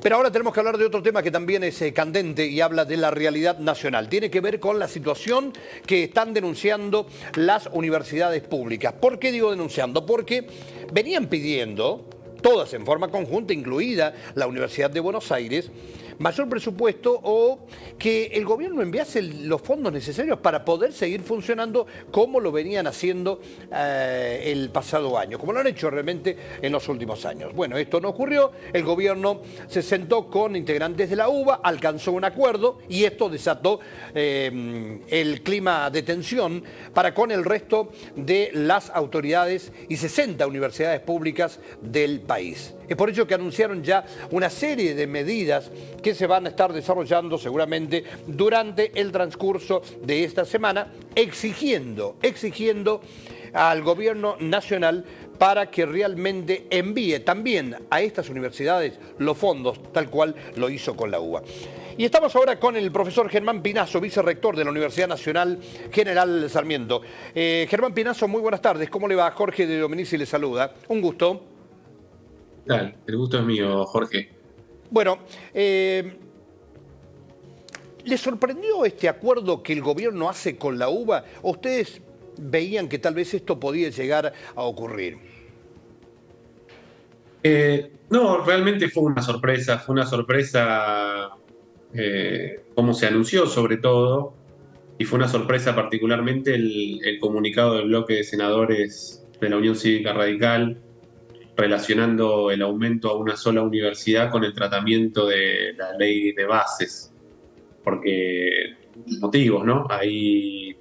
Pero ahora tenemos que hablar de otro tema que también es candente y habla de la realidad nacional. Tiene que ver con la situación que están denunciando las universidades públicas. ¿Por qué digo denunciando? Porque venían pidiendo, todas en forma conjunta, incluida la Universidad de Buenos Aires, mayor presupuesto o que el gobierno enviase los fondos necesarios para poder seguir funcionando como lo venían haciendo el pasado año, como lo han hecho realmente en los últimos años. Bueno, esto no ocurrió, el gobierno se sentó con integrantes de la UBA, alcanzó un acuerdo y esto desató el clima de tensión para con el resto de las autoridades y 60 universidades públicas del país. Es por ello que anunciaron ya una serie de medidas que se van a estar desarrollando seguramente durante el transcurso de esta semana, exigiendo al gobierno nacional para que realmente envíe también a estas universidades los fondos, tal cual lo hizo con la UBA. Y estamos ahora con el profesor Germán Pinazo, vicerrector de la Universidad Nacional General Sarmiento. Germán Pinazo, muy buenas tardes. ¿Cómo le va? Jorge de Dominici le saluda. Un gusto. ¿Qué tal? El gusto es mío, Jorge. Bueno, ¿les sorprendió este acuerdo que el gobierno hace con la UBA? ¿O ustedes veían que tal vez esto podía llegar a ocurrir? No, realmente fue una sorpresa cómo se anunció sobre todo, y fue una sorpresa particularmente el comunicado del bloque de senadores de la Unión Cívica Radical relacionando el aumento a una sola universidad con el tratamiento de la ley de bases, porque motivos, ¿no? Ahí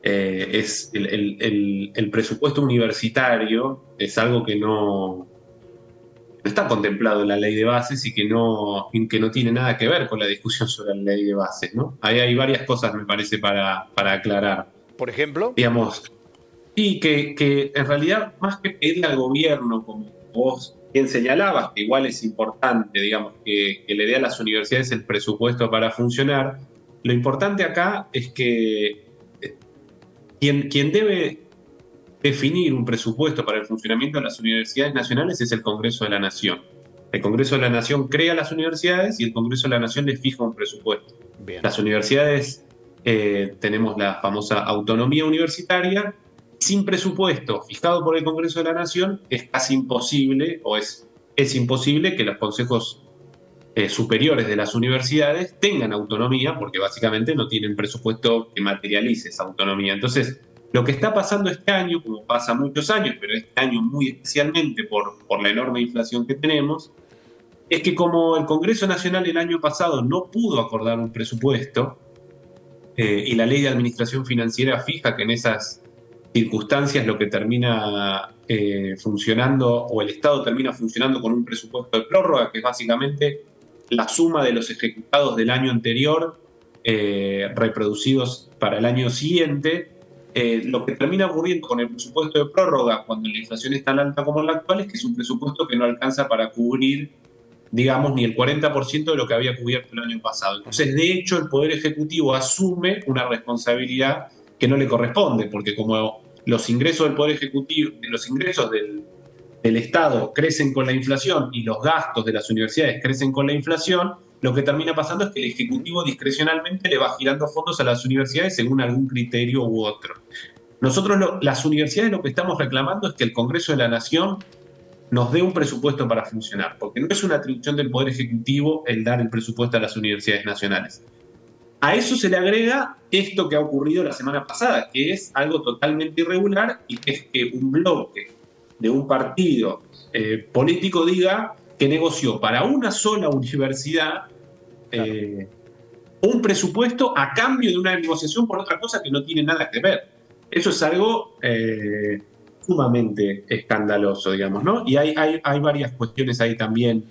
es el presupuesto universitario es algo que no está contemplado en la ley de bases y que no tiene nada que ver con la discusión sobre la ley de bases, ¿no? Ahí hay varias cosas, me parece, para aclarar. Por ejemplo, Digamos, y que en realidad, más que pedirle al gobierno, como vos bien señalabas, que igual es importante, digamos, que le dé a las universidades el presupuesto para funcionar, lo importante acá es que quien debe definir un presupuesto para el funcionamiento de las universidades nacionales es el Congreso de la Nación. El Congreso de la Nación crea las universidades y el Congreso de la Nación les fija un presupuesto. bien. Las universidades tenemos la famosa autonomía universitaria. Sin presupuesto fijado por el Congreso de la Nación es casi imposible, o es imposible que los consejos superiores de las universidades tengan autonomía, porque básicamente no tienen presupuesto que materialice esa autonomía. Entonces, lo que está pasando este año, como pasa muchos años, pero este año muy especialmente por la enorme inflación que tenemos, es que como el Congreso Nacional el año pasado no pudo acordar un presupuesto, y la ley de administración financiera fija que en esas circunstancias lo que termina funcionando, o el Estado termina funcionando con un presupuesto de prórroga, que es básicamente la suma de los ejecutados del año anterior reproducidos para el año siguiente. Lo que termina ocurriendo con el presupuesto de prórroga cuando la inflación es tan alta como la actual es que es un presupuesto que no alcanza para cubrir, digamos, ni el 40% de lo que había cubierto el año pasado. Entonces, de hecho, el Poder Ejecutivo asume una responsabilidad que no le corresponde, porque como los ingresos del Poder Ejecutivo, los ingresos del Estado crecen con la inflación y los gastos de las universidades crecen con la inflación, lo que termina pasando es que el Ejecutivo discrecionalmente le va girando fondos a las universidades según algún criterio u otro. Nosotros, las universidades, lo que estamos reclamando es que el Congreso de la Nación nos dé un presupuesto para funcionar, porque no es una atribución del Poder Ejecutivo el dar el presupuesto a las universidades nacionales. A eso se le agrega esto que ha ocurrido la semana pasada, que es algo totalmente irregular, y que es que un bloque de un partido político diga que negoció para una sola universidad un presupuesto a cambio de una negociación por otra cosa que no tiene nada que ver. Eso es algo sumamente escandaloso, digamos, ¿no? Y hay varias cuestiones ahí también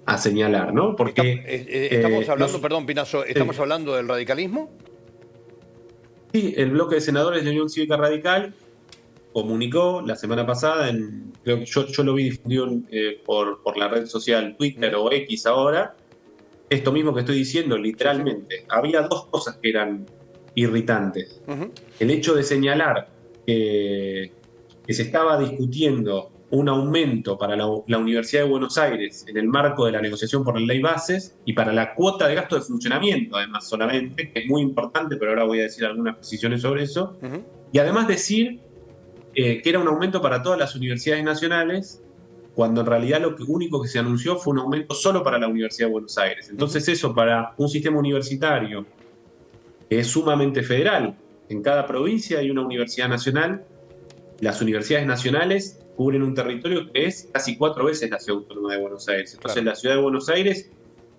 a señalar, ¿no? Porque estamos hablando, perdón, Pinazo, ¿estamos hablando del radicalismo? Sí, el bloque de senadores de Unión Cívica Radical comunicó la semana pasada, creo que yo lo vi difundido por la red social Twitter o X ahora, esto mismo que estoy diciendo, literalmente. Sí. Había dos cosas que eran irritantes. El hecho de señalar que se estaba discutiendo un aumento para la Universidad de Buenos Aires en el marco de la negociación por la ley bases y para la cuota de gasto de funcionamiento, además, solamente, que es muy importante, pero ahora voy a decir algunas precisiones sobre eso. Y además decir que era un aumento para todas las universidades nacionales, cuando en realidad lo único que se anunció fue un aumento solo para la Universidad de Buenos Aires. Entonces eso, para un sistema universitario que es sumamente federal, en cada provincia hay una universidad nacional. Las universidades nacionales cubren un territorio que es casi 4 veces la Ciudad Autónoma de Buenos Aires. Entonces, la Ciudad de Buenos Aires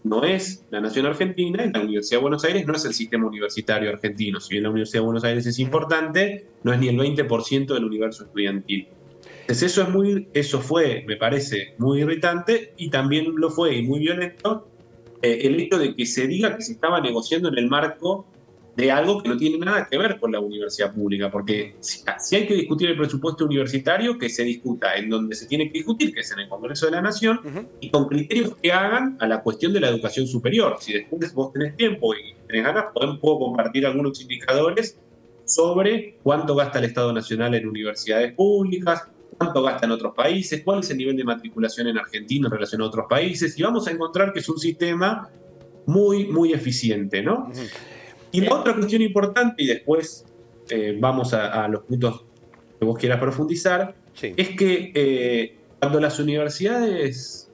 no es la nación argentina y la Universidad de Buenos Aires no es el sistema universitario argentino. Si bien la Universidad de Buenos Aires es importante, no es ni el 20% del universo estudiantil. Entonces, eso fue, me parece, muy irritante, y también lo fue, y muy violento, el hecho de que se diga que se estaba negociando en el marco de algo que no tiene nada que ver con la universidad pública, porque si hay que discutir el presupuesto universitario, que se discuta en donde se tiene que discutir, que es en el Congreso de la Nación, y con criterios que hagan a la cuestión de la educación superior. Si después vos tenés tiempo y tenés ganas, puedo compartir algunos indicadores sobre cuánto gasta el Estado Nacional en universidades públicas, cuánto gasta en otros países, cuál es el nivel de matriculación en Argentina en relación a otros países, y vamos a encontrar que es un sistema muy, muy eficiente, ¿no? Y la otra cuestión importante, y después vamos a los puntos que vos quieras profundizar, es que cuando las universidades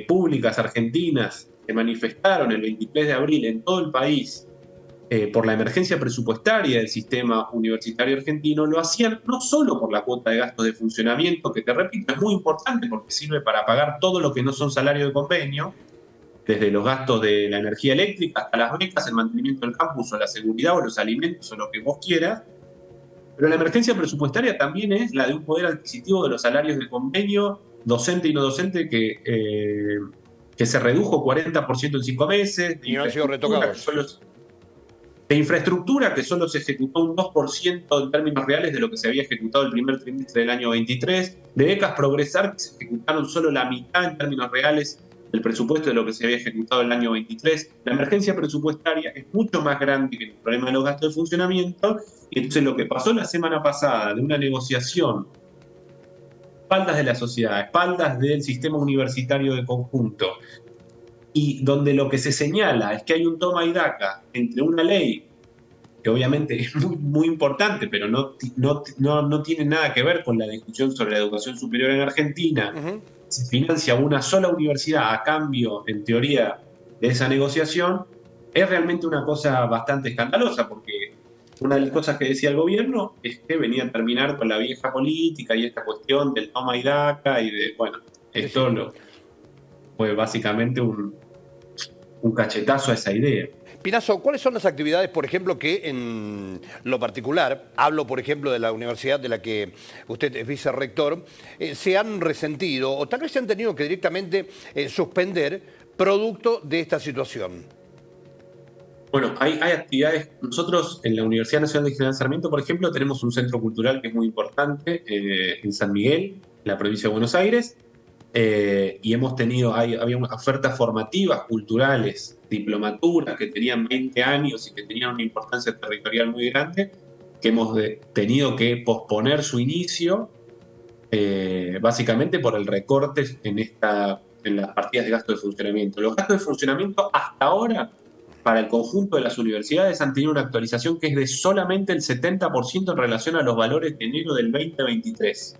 públicas argentinas se manifestaron el 23 de abril en todo el país por la emergencia presupuestaria del sistema universitario argentino, lo hacían no solo por la cuota de gastos de funcionamiento, que te repito, es muy importante porque sirve para pagar todo lo que no son salarios de convenio, desde los gastos de la energía eléctrica hasta las becas, el mantenimiento del campus o la seguridad o los alimentos o lo que vos quieras. Pero la emergencia presupuestaria también es la de un poder adquisitivo de los salarios de convenio, docente y no docente, que se redujo 40% en 5 meses. Y no han sido retocados. De infraestructura, que solo se ejecutó un 2% en términos reales de lo que se había ejecutado el primer trimestre del año 23. De becas Progresar, que se ejecutaron solo la mitad en términos reales el presupuesto de lo que se había ejecutado el año 23. La emergencia presupuestaria es mucho más grande que el problema de los gastos de funcionamiento, y entonces lo que pasó la semana pasada de una negociación, espaldas de la sociedad, espaldas del sistema universitario de conjunto, y donde lo que se señala es que hay un toma y daca entre una ley que obviamente es muy, muy importante, pero no tiene nada que ver con la discusión sobre la educación superior en Argentina. Se financia una sola universidad a cambio, en teoría, de esa negociación, es realmente una cosa bastante escandalosa, porque una de las cosas que decía el gobierno es que venía a terminar con la vieja política y esta cuestión del toma y daca y de, bueno, esto fue básicamente un cachetazo a esa idea. Pinazo, ¿cuáles son las actividades, por ejemplo, que en lo particular, hablo por ejemplo de la universidad de la que usted es vicerrector, se han resentido o tal vez se han tenido que directamente suspender producto de esta situación? Bueno, hay actividades. Nosotros en la Universidad Nacional de General Sarmiento, por ejemplo, tenemos un centro cultural que es muy importante en San Miguel, en la provincia de Buenos Aires, y había ofertas formativas, culturales, diplomaturas que tenían 20 años y que tenían una importancia territorial muy grande, que hemos tenido que posponer su inicio, básicamente por el recorte en las partidas de gasto de funcionamiento. Los gastos de funcionamiento hasta ahora, para el conjunto de las universidades, han tenido una actualización que es de solamente el 70% en relación a los valores de enero del 2023.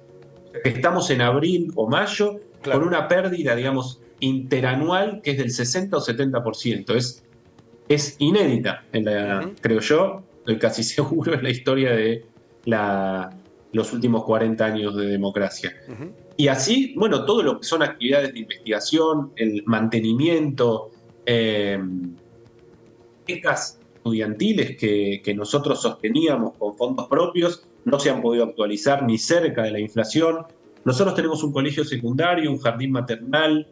Estamos en abril o mayo, con una pérdida, digamos, interanual que es del 60 o 70%. Es inédita, creo yo, estoy casi seguro, en la historia de los últimos 40 años de democracia. Y así, bueno, todo lo que son actividades de investigación, el mantenimiento, becas estudiantiles que nosotros sosteníamos con fondos propios, no se han podido actualizar ni cerca de la inflación. Nosotros tenemos un colegio secundario, un jardín maternal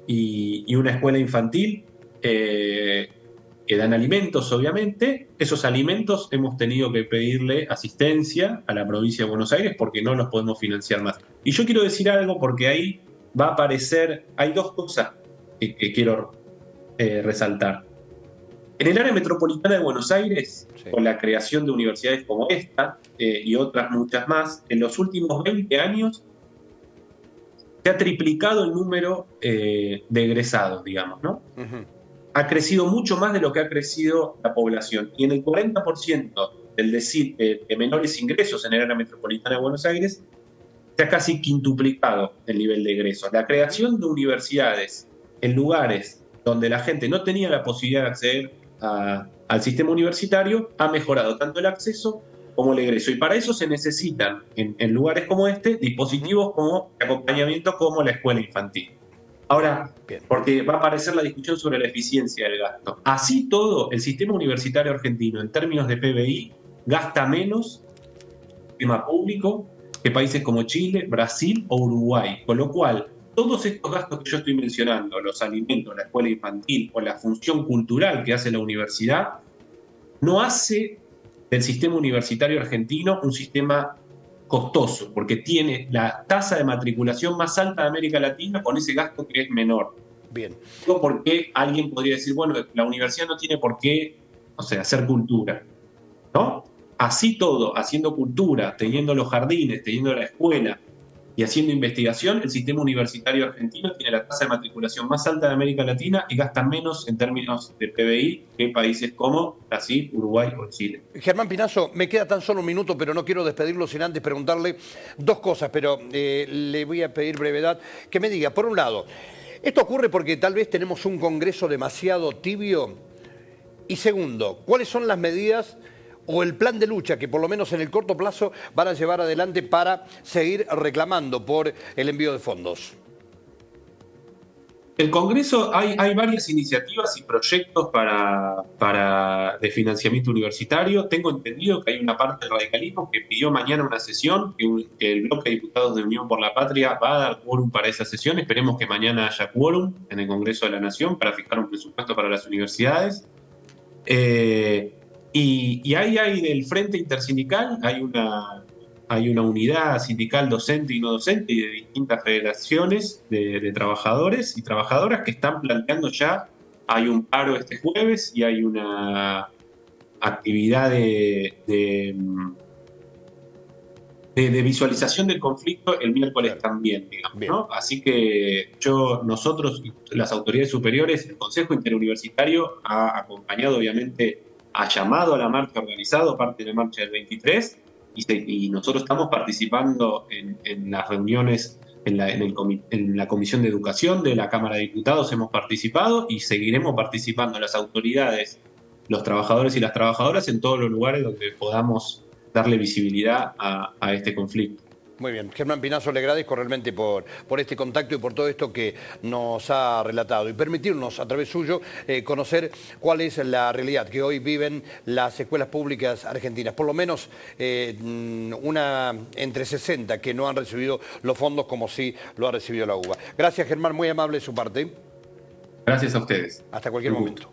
y una escuela infantil que dan alimentos, obviamente. Esos alimentos hemos tenido que pedirle asistencia a la provincia de Buenos Aires porque no los podemos financiar más. Y yo quiero decir algo porque ahí va a aparecer, hay dos cosas que quiero resaltar. En el área metropolitana de Buenos Aires, con la creación de universidades como esta y otras muchas más, en los últimos 20 años se ha triplicado el número de egresados, digamos, ¿no? Ha crecido mucho más de lo que ha crecido la población. Y en el 40% de menores ingresos en el área metropolitana de Buenos Aires, se ha casi quintuplicado el nivel de ingresos. La creación de universidades en lugares donde la gente no tenía la posibilidad de acceder al sistema universitario ha mejorado tanto el acceso como el egreso. Y para eso se necesitan, en lugares como este, dispositivos como de acompañamiento como la escuela infantil. Ahora, porque va a aparecer la discusión sobre la eficiencia del gasto. Así todo, el sistema universitario argentino, en términos de PBI, gasta menos sistema público que países como Chile, Brasil o Uruguay. Con lo cual, todos estos gastos que yo estoy mencionando, los alimentos, la escuela infantil o la función cultural que hace la universidad, no hace del sistema universitario argentino un sistema costoso, porque tiene la tasa de matriculación más alta de América Latina con ese gasto que es menor. Bien. Porque alguien podría decir, bueno, la universidad no tiene por qué, hacer cultura, ¿no? Así todo, haciendo cultura, teniendo los jardines, teniendo la escuela y haciendo investigación, el sistema universitario argentino tiene la tasa de matriculación más alta de América Latina y gasta menos en términos de PBI que países como Brasil, Uruguay o Chile. Germán Pinazo, me queda tan solo un minuto, pero no quiero despedirlo sin antes preguntarle dos cosas, pero le voy a pedir brevedad. Que me diga, por un lado, ¿esto ocurre porque tal vez tenemos un Congreso demasiado tibio? Y segundo, ¿cuáles son las medidas o el plan de lucha que por lo menos en el corto plazo van a llevar adelante para seguir reclamando por el envío de fondos? El Congreso, hay varias iniciativas y proyectos de financiamiento universitario. Tengo entendido que hay una parte del radicalismo que pidió mañana una sesión, que el bloque de diputados de Unión por la Patria va a dar quórum para esa sesión. Esperemos que mañana haya quórum en el Congreso de la Nación para fijar un presupuesto para las universidades. Y ahí hay del Frente Intersindical, hay una unidad sindical docente y no docente y de distintas federaciones de trabajadores y trabajadoras que están planteando ya, hay un paro este jueves y hay una actividad de visualización del conflicto el miércoles también, digamos, ¿no? Así que nosotros, las autoridades superiores, el Consejo Interuniversitario ha acompañado, obviamente, ha llamado a la marcha organizado, parte de la marcha del 23, y nosotros estamos participando en las reuniones, en la Comisión de Educación de la Cámara de Diputados hemos participado y seguiremos participando las autoridades, los trabajadores y las trabajadoras en todos los lugares donde podamos darle visibilidad a este conflicto. Muy bien. Germán Pinazo, le agradezco realmente por este contacto y por todo esto que nos ha relatado y permitirnos a través suyo conocer cuál es la realidad que hoy viven las escuelas públicas argentinas. Por lo menos una entre 60 que no han recibido los fondos como sí lo ha recibido la UBA. Gracias, Germán, muy amable de su parte. Gracias a ustedes. Hasta cualquier momento.